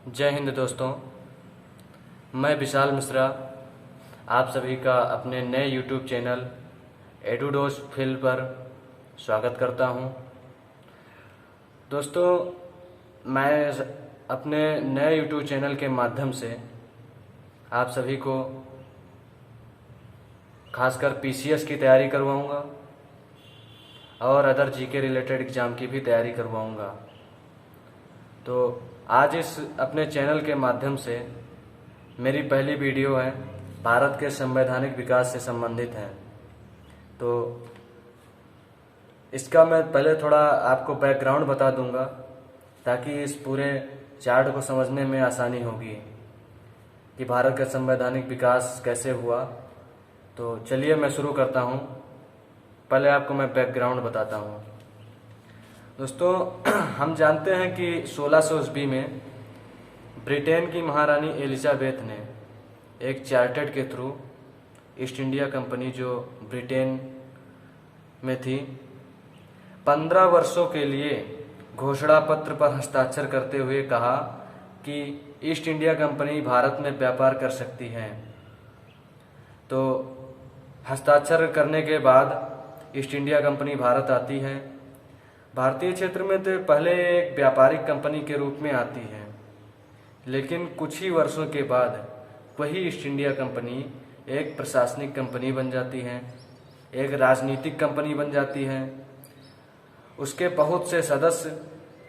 जय हिंद दोस्तों। मैं विशाल मिश्रा आप सभी का अपने नए यूट्यूब चैनल एडुडोज फिल पर स्वागत करता हूं। दोस्तों, मैं अपने नए यूट्यूब चैनल के माध्यम से आप सभी को खासकर पीसीएस की तैयारी करवाऊंगा और अदर जीके रिलेटेड एग्ज़ाम की भी तैयारी करवाऊंगा। तो आज इस अपने चैनल के माध्यम से मेरी पहली वीडियो है, भारत के संवैधानिक विकास से संबंधित है। तो इसका मैं पहले थोड़ा आपको बैकग्राउंड बता दूंगा ताकि इस पूरे चार्ट को समझने में आसानी होगी कि भारत का संवैधानिक विकास कैसे हुआ। तो चलिए मैं शुरू करता हूँ। पहले आपको मैं बैकग्राउंड बताता हूँ। दोस्तों, हम जानते हैं कि 1600 ईस्वी में ब्रिटेन की महारानी एलिजाबेथ ने एक चार्टर्ड के थ्रू ईस्ट इंडिया कंपनी जो ब्रिटेन में थी 15 वर्षों के लिए घोषणा पत्र पर हस्ताक्षर करते हुए कहा कि ईस्ट इंडिया कंपनी भारत में व्यापार कर सकती है। तो हस्ताक्षर करने के बाद ईस्ट इंडिया कंपनी भारत आती है। भारतीय क्षेत्र में तो पहले एक व्यापारिक कंपनी के रूप में आती है, लेकिन कुछ ही वर्षों के बाद वही ईस्ट इंडिया कंपनी एक प्रशासनिक कंपनी बन जाती है, एक राजनीतिक कंपनी बन जाती है। उसके बहुत से सदस्य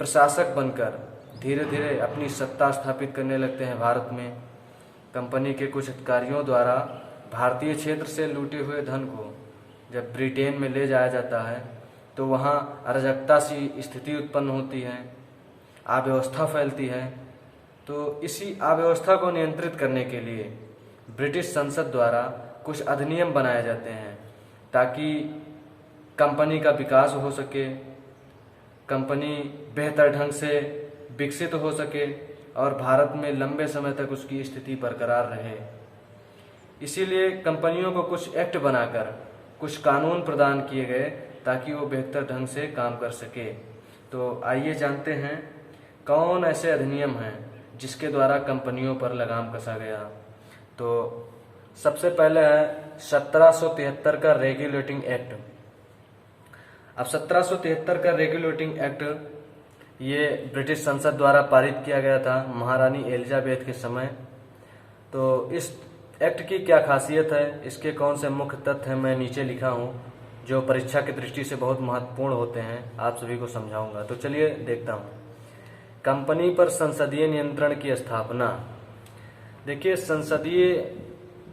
प्रशासक बनकर धीरे धीरे अपनी सत्ता स्थापित करने लगते हैं भारत में। कंपनी के कुछ अधिकारियों द्वारा भारतीय क्षेत्र से लूटे हुए धन को जब ब्रिटेन में ले जाया जाता है तो वहाँ अराजकता सी स्थिति उत्पन्न होती है, अव्यवस्था फैलती है। तो इसी अव्यवस्था को नियंत्रित करने के लिए ब्रिटिश संसद द्वारा कुछ अधिनियम बनाए जाते हैं ताकि कंपनी का विकास हो सके, कंपनी बेहतर ढंग से विकसित हो सके और भारत में लंबे समय तक उसकी स्थिति बरकरार रहे। इसीलिए कंपनियों को कुछ एक्ट बनाकर कुछ कानून प्रदान किए गए ताकि वो बेहतर ढंग से काम कर सके। तो आइए जानते हैं कौन ऐसे अधिनियम हैं जिसके द्वारा कंपनियों पर लगाम कसा गया। तो सबसे पहले है 1773 का रेगुलेटिंग एक्ट। अब 1773 का रेगुलेटिंग एक्ट ये ब्रिटिश संसद द्वारा पारित किया गया था महारानी एलिजाबेथ के समय। तो इस एक्ट की क्या खासियत है, इसके कौन से मुख्य तथ्य हैं, मैं नीचे लिखा हूँ जो परीक्षा की दृष्टि से बहुत महत्वपूर्ण होते हैं, आप सभी को समझाऊंगा। तो चलिए देखता हूँ। कंपनी पर संसदीय नियंत्रण की स्थापना। देखिए, संसदीय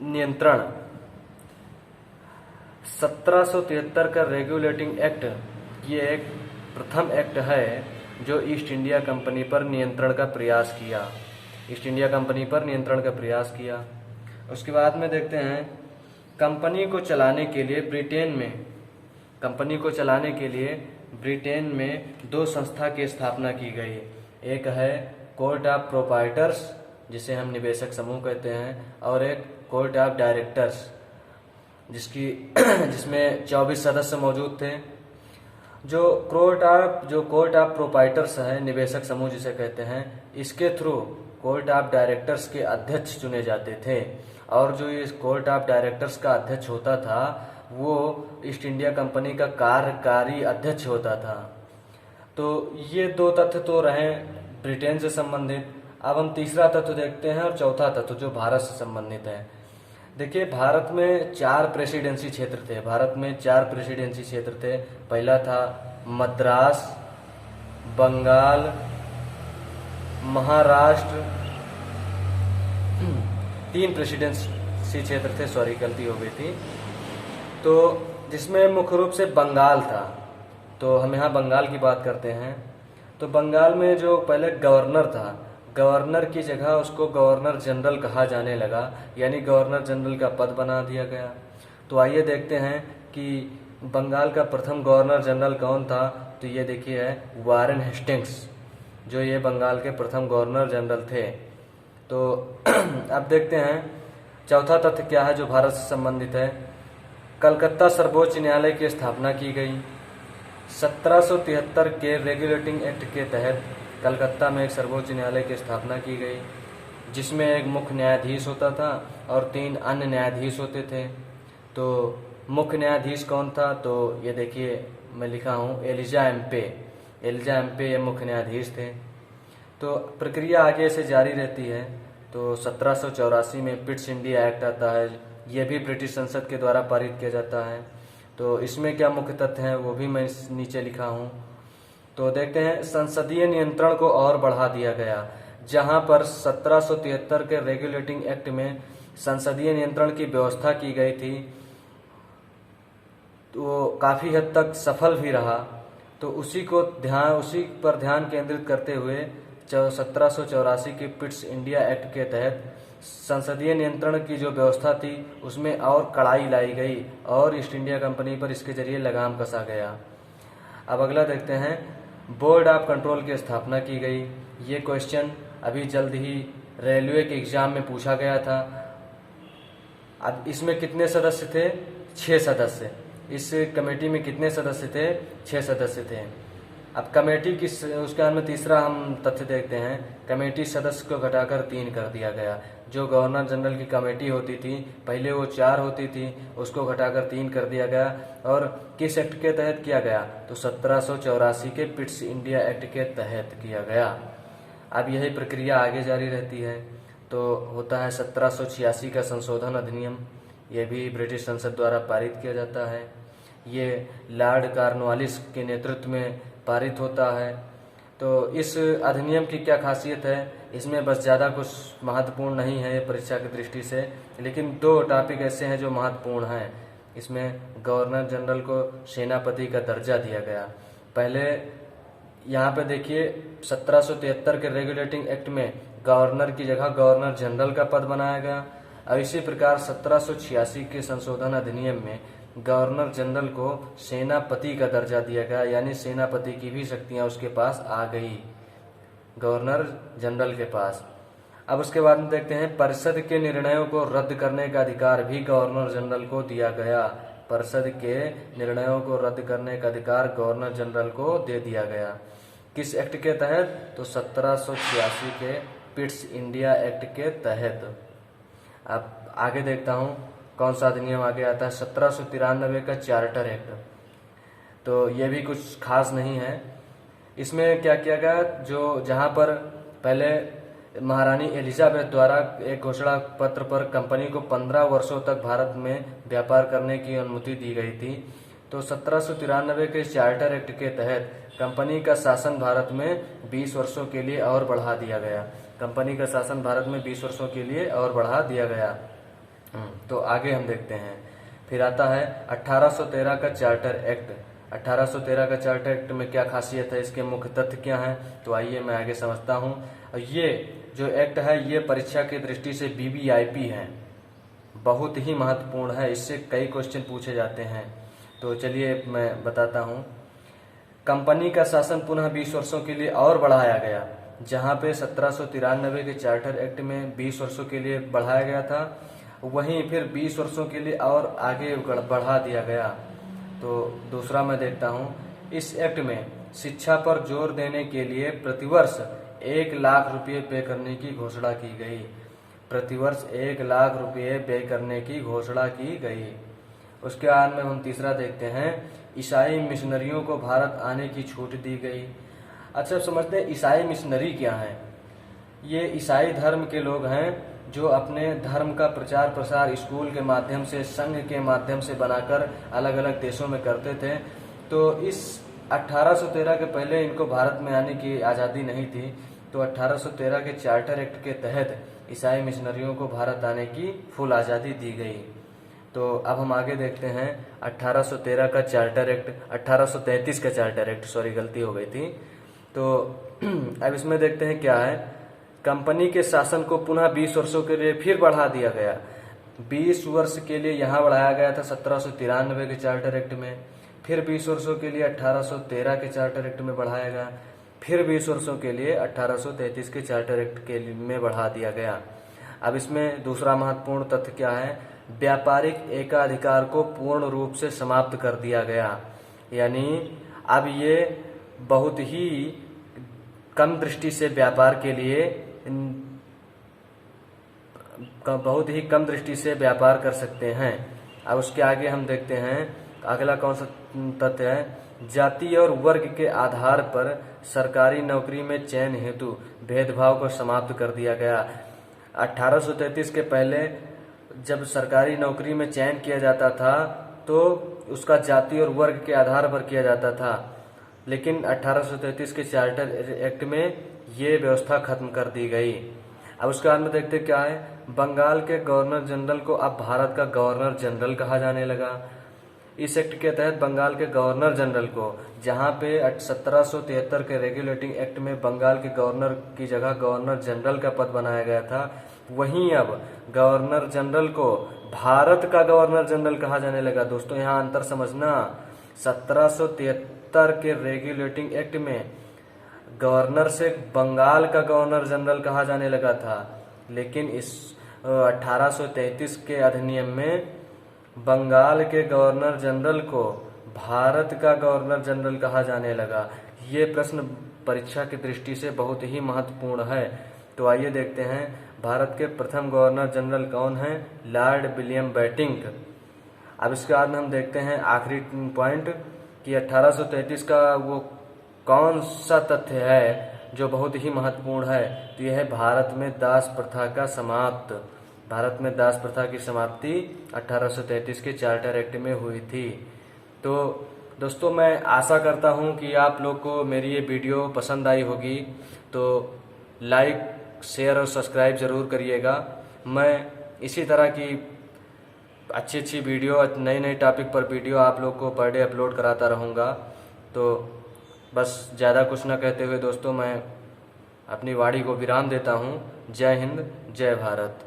नियंत्रण 1773 का रेगुलेटिंग एक्ट ये एक प्रथम एक्ट है जो ईस्ट इंडिया कंपनी पर नियंत्रण का प्रयास किया। ईस्ट इंडिया कंपनी पर नियंत्रण का प्रयास किया। उसके बाद में देखते हैं कंपनी को चलाने के लिए ब्रिटेन में दो संस्था की स्थापना की गई। एक है कोर्ट ऑफ प्रोप्राइटर्स जिसे हम निवेशक समूह कहते हैं, और एक कोर्ट ऑफ डायरेक्टर्स जिसमें 24 सदस्य मौजूद थे। जो कोर्ट ऑफ प्रोप्राइटर्स है, निवेशक समूह जिसे कहते हैं, इसके थ्रू कोर्ट ऑफ डायरेक्टर्स के अध्यक्ष चुने जाते थे। और जो इस कोर्ट ऑफ डायरेक्टर्स का अध्यक्ष होता था वो ईस्ट इंडिया कंपनी का कार्यकारी अध्यक्ष होता था। तो ये दो तथ्य तो रहे ब्रिटेन से संबंधित। अब हम तीसरा तथ्य देखते हैं और चौथा तथ्य जो भारत से संबंधित है। देखिए, भारत में 4 प्रेसिडेंसी क्षेत्र थे। पहला था मद्रास, बंगाल, महाराष्ट्र, 3 प्रेसिडेंसी क्षेत्र थे, सॉरी गलती हो गई थी। तो जिसमें मुख्य रूप से बंगाल था। तो हम यहाँ बंगाल की बात करते हैं। तो बंगाल में जो पहले गवर्नर था, गवर्नर की जगह उसको गवर्नर जनरल कहा जाने लगा, यानी गवर्नर जनरल का पद बना दिया गया। तो आइए देखते हैं कि बंगाल का प्रथम गवर्नर जनरल कौन था। तो ये देखिए है वारेन हेस्टिंग्स, जो ये बंगाल के प्रथम गवर्नर जनरल थे। तो अब देखते हैं चौथा तथ्य क्या है जो भारत से संबंधित है। कलकत्ता सर्वोच्च न्यायालय की स्थापना की गई। 1773 के रेगुलेटिंग एक्ट के तहत कलकत्ता में एक सर्वोच्च न्यायालय की स्थापना की गई, जिसमें एक मुख्य न्यायाधीश होता था और 3 अन्य न्यायाधीश होते थे। तो मुख्य न्यायाधीश कौन था? तो ये देखिए मैं लिखा हूँ, एलिजा एम्पे। एलिजा एम्पे ये मुख्य न्यायाधीश थे। तो प्रक्रिया आगे से जारी रहती है। तो 1784 में पिट्स इंडिया एक्ट आता है, ये भी ब्रिटिश संसद के द्वारा पारित किया जाता है। तो इसमें क्या मुख्य तथ्य हैं वो भी मैं नीचे लिखा हूँ। तो देखते हैं, संसदीय नियंत्रण को और बढ़ा दिया गया। जहां पर 1773 के रेगुलेटिंग एक्ट में संसदीय नियंत्रण की व्यवस्था की गई थी, तो काफ़ी हद तक सफल भी रहा। तो उसी पर ध्यान केंद्रित करते हुए 1784 के पिट्स इंडिया एक्ट के तहत संसदीय नियंत्रण की जो व्यवस्था थी उसमें और कड़ाई लाई गई और ईस्ट इंडिया कंपनी पर इसके जरिए लगाम कसा गया। अब अगला देखते हैं, बोर्ड ऑफ कंट्रोल की स्थापना की गई। ये क्वेश्चन अभी जल्द ही रेलवे के एग्जाम में पूछा गया था। अब इसमें कितने सदस्य थे? 6 सदस्य। इस कमेटी में कितने सदस्य थे? 6 सदस्य थे। अब कमेटी की उसके बाद में तीसरा हम तथ्य देखते हैं, कमेटी सदस्य को घटाकर 3 कर दिया गया। जो गवर्नर जनरल की कमेटी होती थी पहले वो 4 होती थी, उसको घटाकर 3 कर दिया गया। और किस एक्ट के तहत किया गया? तो 1784 के पिट्स इंडिया एक्ट के तहत किया गया। अब यही प्रक्रिया आगे जारी रहती है। तो होता है 1786 का संशोधन अधिनियम, यह भी ब्रिटिश संसद द्वारा पारित किया जाता है। ये लॉर्ड कॉर्नवालिस के नेतृत्व में पारित होता है। तो इस अधिनियम की क्या खासियत है? इसमें बस ज़्यादा कुछ महत्वपूर्ण नहीं है परीक्षा की दृष्टि से, लेकिन 2 टॉपिक ऐसे हैं जो महत्वपूर्ण हैं। इसमें गवर्नर जनरल को सेनापति का दर्जा दिया गया। पहले यहाँ पे देखिए 1773 के रेगुलेटिंग एक्ट में गवर्नर की जगह गवर्नर जनरल का पद बनाया गया। और इसी प्रकार 1786 के संशोधन अधिनियम में गवर्नर जनरल को सेनापति का दर्जा दिया गया, यानी सेनापति की भी शक्तियां उसके पास आ गई, गवर्नर जनरल के पास। अब उसके बाद में देखते हैं, परिषद के निर्णयों को रद्द करने का अधिकार भी गवर्नर जनरल को दिया गया। परिषद के निर्णयों को रद्द करने का अधिकार गवर्नर जनरल को दे दिया गया। किस एक्ट के तहत? तो 1786 के पिट्स इंडिया एक्ट के तहत। अब आगे देखता हूँ कौन सा अधिनियम आगे आता है, 1793 का चार्टर एक्ट। तो ये भी कुछ खास नहीं है। इसमें क्या किया गया, जो जहाँ पर पहले महारानी एलिजाबेथ द्वारा एक घोषणा पत्र पर कंपनी को 15 वर्षों तक भारत में व्यापार करने की अनुमति दी गई थी, तो 1793 के चार्टर एक्ट के तहत कंपनी का शासन भारत में 20 वर्षों के लिए और बढ़ा दिया गया। कंपनी का शासन भारत में 20 वर्षों के लिए और बढ़ा दिया गया। तो आगे हम देखते हैं, फिर आता है 1813 का चार्टर एक्ट। 1813 का चार्टर एक्ट में क्या खासियत है, इसके मुख्य तथ्य क्या हैं, तो आइए मैं आगे समझता हूँ। ये जो एक्ट है ये परीक्षा की दृष्टि से वीवीआईपी है, बहुत ही महत्वपूर्ण है, इससे कई क्वेश्चन पूछे जाते हैं। तो चलिए मैं बताता हूँ। कंपनी का शासन पुनः 20 वर्षों के लिए और बढ़ाया गया। जहाँ पे 1793 के चार्टर एक्ट में 20 वर्षों के लिए बढ़ाया गया था, वहीं फिर 20 वर्षों के लिए और आगे बढ़ा दिया गया। तो दूसरा मैं देखता हूँ, इस एक्ट में शिक्षा पर जोर देने के लिए प्रतिवर्ष 1 लाख रुपये व्यय करने की घोषणा की गई। प्रतिवर्ष 1 लाख रुपये व्यय करने की घोषणा की गई। उसके बाद में हम तीसरा देखते हैं, ईसाई मिशनरियों को भारत आने की छूट दी गई। अच्छा समझते हैं ईसाई मिशनरी क्या है। ये ईसाई धर्म के लोग हैं जो अपने धर्म का प्रचार प्रसार स्कूल के माध्यम से, संघ के माध्यम से बनाकर अलग अलग देशों में करते थे। तो इस 1813 के पहले इनको भारत में आने की आज़ादी नहीं थी, तो 1813 के चार्टर एक्ट के तहत ईसाई मिशनरियों को भारत आने की फुल आज़ादी दी गई। तो अब हम आगे देखते हैं 1813 का चार्टर एक्ट, 1833 का चार्टर एक्ट, सॉरी गलती हो गई थी। तो अब इसमें देखते हैं क्या है, कंपनी के शासन को पुनः 20 वर्षों के लिए फिर बढ़ा दिया गया। 20 वर्ष के लिए यहाँ बढ़ाया गया था 1793 के चार्टर एक्ट में, फिर 20 वर्षों के लिए 1813 के चार्टर एक्ट में बढ़ाया गया, फिर 20 वर्षों के लिए 1833 के चार्टर एक्ट के में बढ़ा दिया गया। अब इसमें दूसरा महत्वपूर्ण तथ्य क्या है, व्यापारिक एकाधिकार को पूर्ण रूप से समाप्त कर दिया गया। यानी अब ये बहुत ही कम दृष्टि से व्यापार के लिए बहुत ही कम दृष्टि से व्यापार कर सकते हैं। अब उसके आगे हम देखते हैं अगला कौन सा तथ्य है। जाति और वर्ग के आधार पर सरकारी नौकरी में चयन हेतु भेदभाव को समाप्त कर दिया गया। 1833 के पहले जब सरकारी नौकरी में चयन किया जाता था तो उसका जाति और वर्ग के आधार पर किया जाता था, लेकिन 1833 के चार्टर एक्ट में ये व्यवस्था खत्म कर दी गई। अब उसके बाद में देखते क्या है। बंगाल के गवर्नर जनरल को अब भारत का गवर्नर जनरल कहा जाने लगा। इस एक्ट के तहत बंगाल के गवर्नर जनरल को, जहां पे 1773 के रेगुलेटिंग एक्ट में बंगाल के गवर्नर की जगह गवर्नर जनरल का पद बनाया गया था, वहीं अब गवर्नर जनरल को भारत का गवर्नर जनरल कहा जाने लगा। दोस्तों यहाँ अंतर समझना, 1773 के रेगुलेटिंग एक्ट में गवर्नर से बंगाल का गवर्नर जनरल कहा जाने लगा था, लेकिन इस 1833 के अधिनियम में बंगाल के गवर्नर जनरल को भारत का गवर्नर जनरल कहा जाने लगा। ये प्रश्न परीक्षा की दृष्टि से बहुत ही महत्वपूर्ण है। तो आइए देखते हैं भारत के प्रथम गवर्नर जनरल कौन हैं। Lord William Bentinck. अब इसके बाद में हम देखते हैं आखिरी पॉइंट कि 1833 का वो कौन सा तथ्य है जो बहुत ही महत्वपूर्ण है। तो यह है भारत में दास प्रथा का समाप्त। भारत में दास प्रथा की समाप्ति 1833 के चार्टर एक्ट में हुई थी। तो दोस्तों मैं आशा करता हूं कि आप लोग को मेरी ये वीडियो पसंद आई होगी, तो लाइक शेयर और सब्सक्राइब ज़रूर करिएगा। मैं इसी तरह की अच्छी वीडियो, नई नई टॉपिक पर वीडियो आप लोग को पर डे अपलोड कराता रहूँगा। तो बस ज़्यादा कुछ ना कहते हुए दोस्तों मैं अपनी वाणी को विराम देता हूँ। जय हिंद, जय भारत।